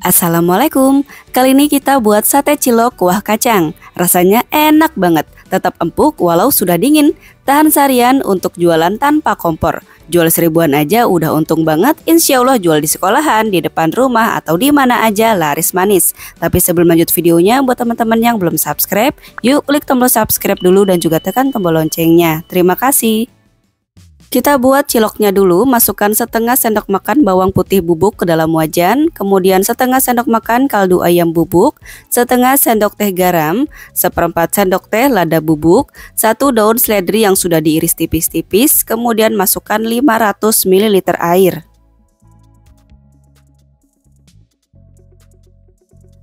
Assalamualaikum. Kali ini kita buat sate cilok kuah kacang. Rasanya enak banget, tetap empuk walau sudah dingin. Tahan seharian untuk jualan tanpa kompor. Jual 1000-an aja udah untung banget. Insya Allah jual di sekolahan, di depan rumah, atau di mana aja laris manis. Tapi sebelum lanjut videonya, buat teman-teman yang belum subscribe, yuk klik tombol subscribe dulu dan juga tekan tombol loncengnya. Terima kasih. Kita buat ciloknya dulu, masukkan setengah sendok makan bawang putih bubuk ke dalam wajan, kemudian setengah sendok makan kaldu ayam bubuk, setengah sendok teh garam, seperempat sendok teh lada bubuk, 1 daun seledri yang sudah diiris tipis-tipis, kemudian masukkan 500 ml air.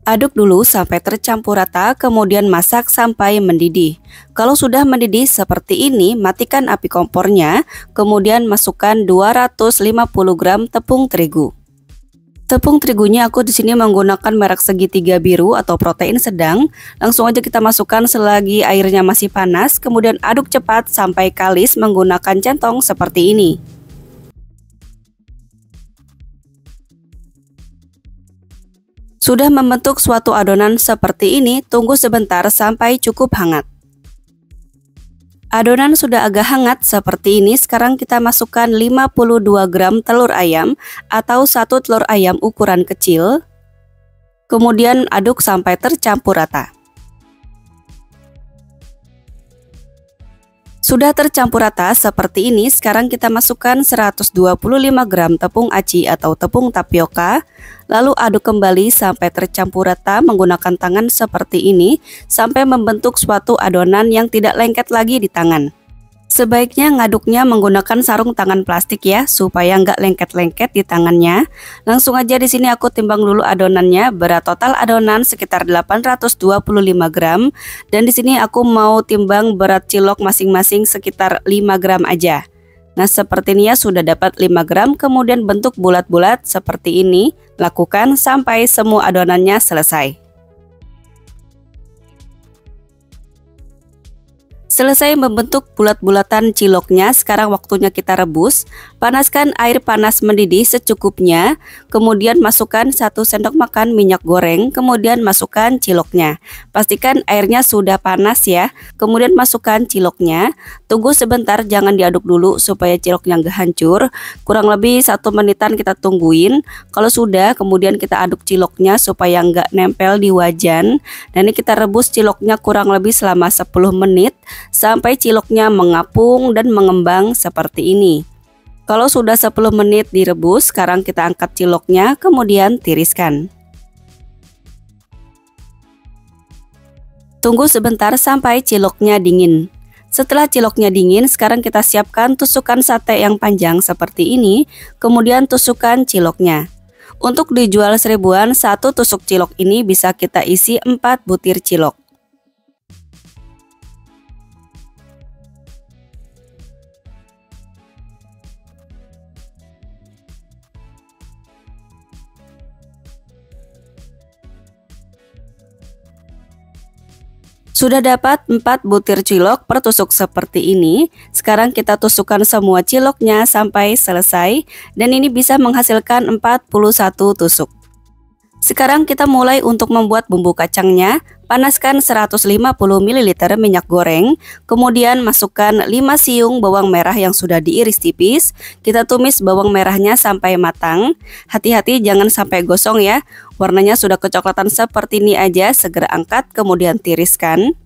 Aduk dulu sampai tercampur rata, kemudian masak sampai mendidih. Kalau sudah mendidih seperti ini, matikan api kompornya, kemudian masukkan 250 gram tepung terigu. Tepung terigunya aku di sini menggunakan merek segitiga biru atau protein sedang. Langsung aja kita masukkan selagi airnya masih panas, kemudian aduk cepat sampai kalis menggunakan centong seperti ini. Sudah membentuk suatu adonan seperti ini, tunggu sebentar sampai cukup hangat. Adonan sudah agak hangat seperti ini, sekarang kita masukkan 52 gram telur ayam atau 1 telur ayam ukuran kecil. Kemudian aduk sampai tercampur rata. Sudah tercampur rata seperti ini, sekarang kita masukkan 125 gram tepung aci atau tepung tapioka, lalu aduk kembali sampai tercampur rata menggunakan tangan seperti ini, sampai membentuk suatu adonan yang tidak lengket lagi di tangan. Sebaiknya ngaduknya menggunakan sarung tangan plastik ya, supaya nggak lengket-lengket di tangannya. Langsung aja di sini aku timbang dulu adonannya, berat total adonan sekitar 825 gram. Dan di sini aku mau timbang berat cilok masing-masing sekitar 5 gram aja. Nah seperti ini ya, sudah dapat 5 gram, kemudian bentuk bulat-bulat seperti ini. Lakukan sampai semua adonannya selesai. Selesai membentuk bulat-bulatan ciloknya, sekarang waktunya kita rebus. Panaskan air panas mendidih secukupnya, kemudian masukkan 1 sendok makan minyak goreng, kemudian masukkan ciloknya. Pastikan airnya sudah panas ya, kemudian masukkan ciloknya. Tunggu sebentar, jangan diaduk dulu supaya ciloknya nggak hancur. Kurang lebih 1 menitan kita tungguin. Kalau sudah, kemudian kita aduk ciloknya supaya nggak nempel di wajan. Dan ini kita rebus ciloknya kurang lebih selama 10 menit. Sampai ciloknya mengapung dan mengembang seperti ini. Kalau sudah 10 menit direbus, sekarang kita angkat ciloknya, kemudian tiriskan. Tunggu sebentar sampai ciloknya dingin. Setelah ciloknya dingin, sekarang kita siapkan tusukan sate yang panjang seperti ini, kemudian tusukan ciloknya. Untuk dijual 1000-an, 1 tusuk cilok ini bisa kita isi 4 butir cilok. Sudah dapat 4 butir cilok per tusuk seperti ini. Sekarang kita tusukkan semua ciloknya sampai selesai, dan ini bisa menghasilkan 41 tusuk. Sekarang kita mulai untuk membuat bumbu kacangnya. Panaskan 150 ml minyak goreng, kemudian masukkan 5 siung bawang merah yang sudah diiris tipis. Kita tumis bawang merahnya sampai matang. Hati-hati jangan sampai gosong ya. Warnanya sudah kecoklatan seperti ini aja, segera angkat kemudian tiriskan.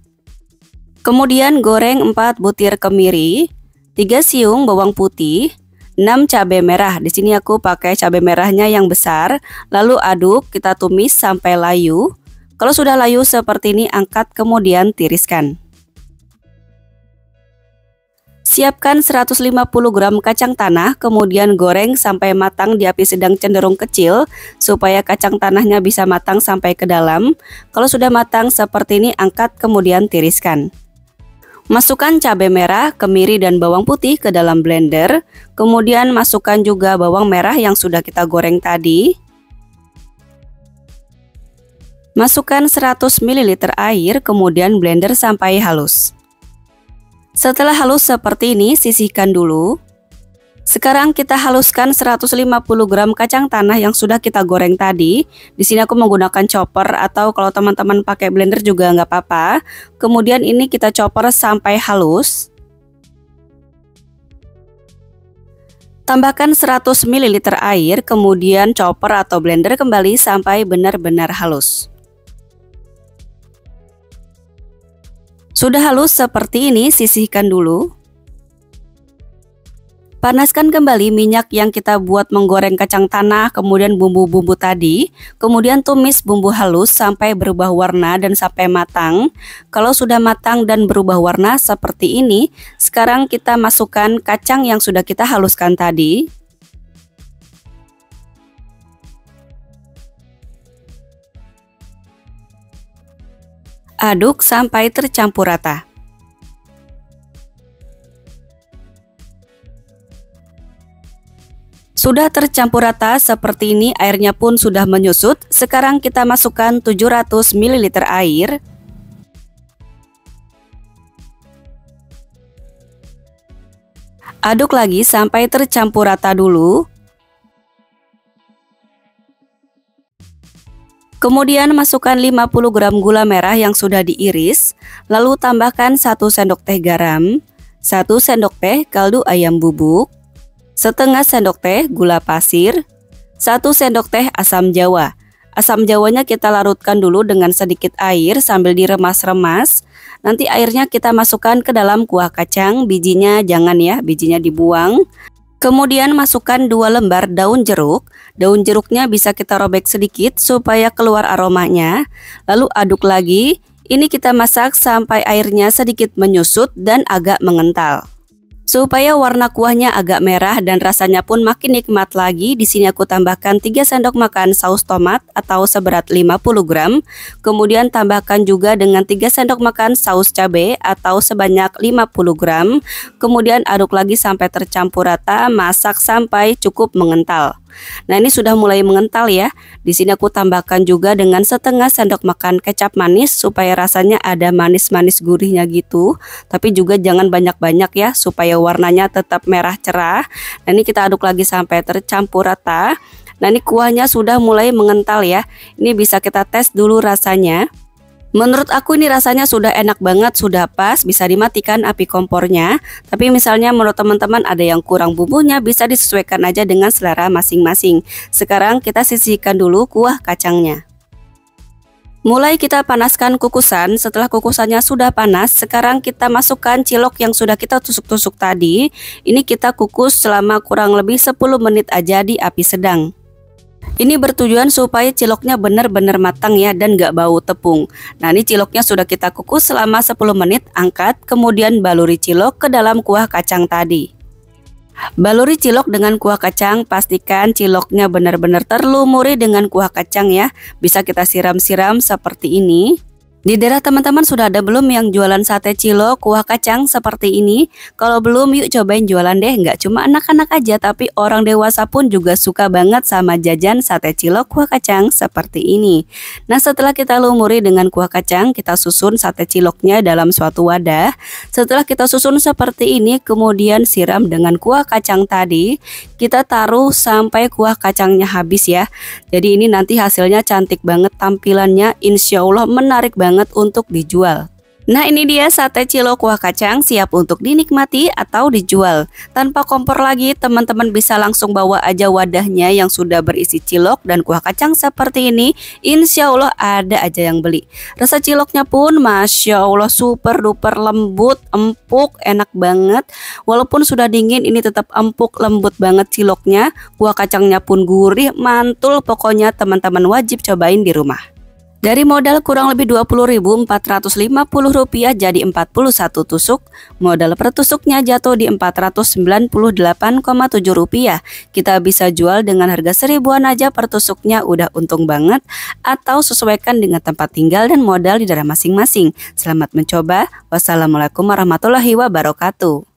Kemudian goreng 4 butir kemiri, 3 siung bawang putih, 6 cabai merah. Di sini aku pakai cabai merahnya yang besar. Lalu aduk, kita tumis sampai layu. Kalau sudah layu seperti ini, angkat kemudian tiriskan. Siapkan 150 gram kacang tanah, kemudian goreng sampai matang di api sedang cenderung kecil supaya kacang tanahnya bisa matang sampai ke dalam. Kalau sudah matang seperti ini, angkat kemudian tiriskan. Masukkan cabai merah, kemiri dan bawang putih ke dalam blender. Kemudian masukkan juga bawang merah yang sudah kita goreng tadi. Masukkan 100 ml air, kemudian blender sampai halus. Setelah halus seperti ini, sisihkan dulu. Sekarang kita haluskan 150 gram kacang tanah yang sudah kita goreng tadi. Di sini aku menggunakan chopper atau kalau teman-teman pakai blender juga nggak apa-apa. Kemudian ini kita chopper sampai halus. Tambahkan 100 ml air, kemudian chopper atau blender kembali sampai benar-benar halus. Sudah halus seperti ini, sisihkan dulu. Panaskan kembali minyak yang kita buat menggoreng kacang tanah, kemudian bumbu-bumbu tadi. Kemudian tumis bumbu halus sampai berubah warna dan sampai matang. Kalau sudah matang dan berubah warna seperti ini, sekarang kita masukkan kacang yang sudah kita haluskan tadi. Aduk sampai tercampur rata. Sudah tercampur rata seperti ini, airnya pun sudah menyusut. Sekarang kita masukkan 700 ml air. Aduk lagi sampai tercampur rata dulu. Kemudian masukkan 50 gram gula merah yang sudah diiris. Lalu tambahkan 1 sendok teh garam, 1 sendok teh kaldu ayam bubuk, setengah sendok teh gula pasir, 1 sendok teh asam jawa. Asam jawanya kita larutkan dulu dengan sedikit air sambil diremas-remas. Nanti airnya kita masukkan ke dalam kuah kacang, bijinya jangan ya, bijinya dibuang. Kemudian masukkan 2 lembar daun jeruk. Daun jeruknya bisa kita robek sedikit supaya keluar aromanya. Lalu aduk lagi. Ini kita masak sampai airnya sedikit menyusut dan agak mengental. Supaya warna kuahnya agak merah dan rasanya pun makin nikmat lagi, di sini aku tambahkan 3 sendok makan saus tomat atau seberat 50 gram. Kemudian tambahkan juga dengan 3 sendok makan saus cabai atau sebanyak 50 gram. Kemudian aduk lagi sampai tercampur rata, masak sampai cukup mengental. Nah, ini sudah mulai mengental ya. Di sini aku tambahkan juga dengan setengah sendok makan kecap manis supaya rasanya ada manis-manis gurihnya gitu. Tapi juga jangan banyak-banyak ya supaya warnanya tetap merah cerah. Nah, ini kita aduk lagi sampai tercampur rata. Nah, ini kuahnya sudah mulai mengental ya. Ini bisa kita tes dulu rasanya. Menurut aku ini rasanya sudah enak banget, sudah pas, bisa dimatikan api kompornya. Tapi misalnya menurut teman-teman ada yang kurang bumbunya, bisa disesuaikan aja dengan selera masing-masing. Sekarang kita sisihkan dulu kuah kacangnya. Mulai kita panaskan kukusan. Setelah kukusannya sudah panas, sekarang kita masukkan cilok yang sudah kita tusuk-tusuk tadi. Ini kita kukus selama kurang lebih 10 menit aja di api sedang. Ini bertujuan supaya ciloknya benar-benar matang ya dan gak bau tepung. Nah, ini ciloknya sudah kita kukus selama 10 menit, angkat, kemudian baluri cilok ke dalam kuah kacang tadi. Baluri cilok dengan kuah kacang, pastikan ciloknya benar-benar terlumuri dengan kuah kacang ya. Bisa kita siram-siram seperti ini. Di daerah teman-teman sudah ada belum yang jualan sate cilok kuah kacang seperti ini? Kalau belum, yuk cobain jualan deh. Nggak cuma anak-anak aja, tapi orang dewasa pun juga suka banget sama jajan sate cilok kuah kacang seperti ini. Nah, setelah kita lumuri dengan kuah kacang, kita susun sate ciloknya dalam suatu wadah. Setelah kita susun seperti ini, kemudian siram dengan kuah kacang tadi. Kita taruh sampai kuah kacangnya habis ya. Jadi ini nanti hasilnya cantik banget tampilannya, insya Allah menarik banget untuk dijual. Nah, ini dia sate cilok kuah kacang siap untuk dinikmati atau dijual. Tanpa kompor lagi, teman-teman bisa langsung bawa aja wadahnya yang sudah berisi cilok dan kuah kacang seperti ini. Insya Allah ada aja yang beli. Rasa ciloknya pun Masya Allah super duper lembut, empuk, enak banget. Walaupun sudah dingin, ini tetap empuk, lembut banget ciloknya. Kuah kacangnya pun gurih, mantul. Pokoknya teman-teman wajib cobain di rumah. Dari modal kurang lebih Rp20.450 jadi 41 tusuk. Modal per tusuknya jatuh di Rp498,7. Kita bisa jual dengan harga seribuan aja per tusuknya, udah untung banget. Atau sesuaikan dengan tempat tinggal dan modal di daerah masing-masing. Selamat mencoba. Wassalamualaikum warahmatullahi wabarakatuh.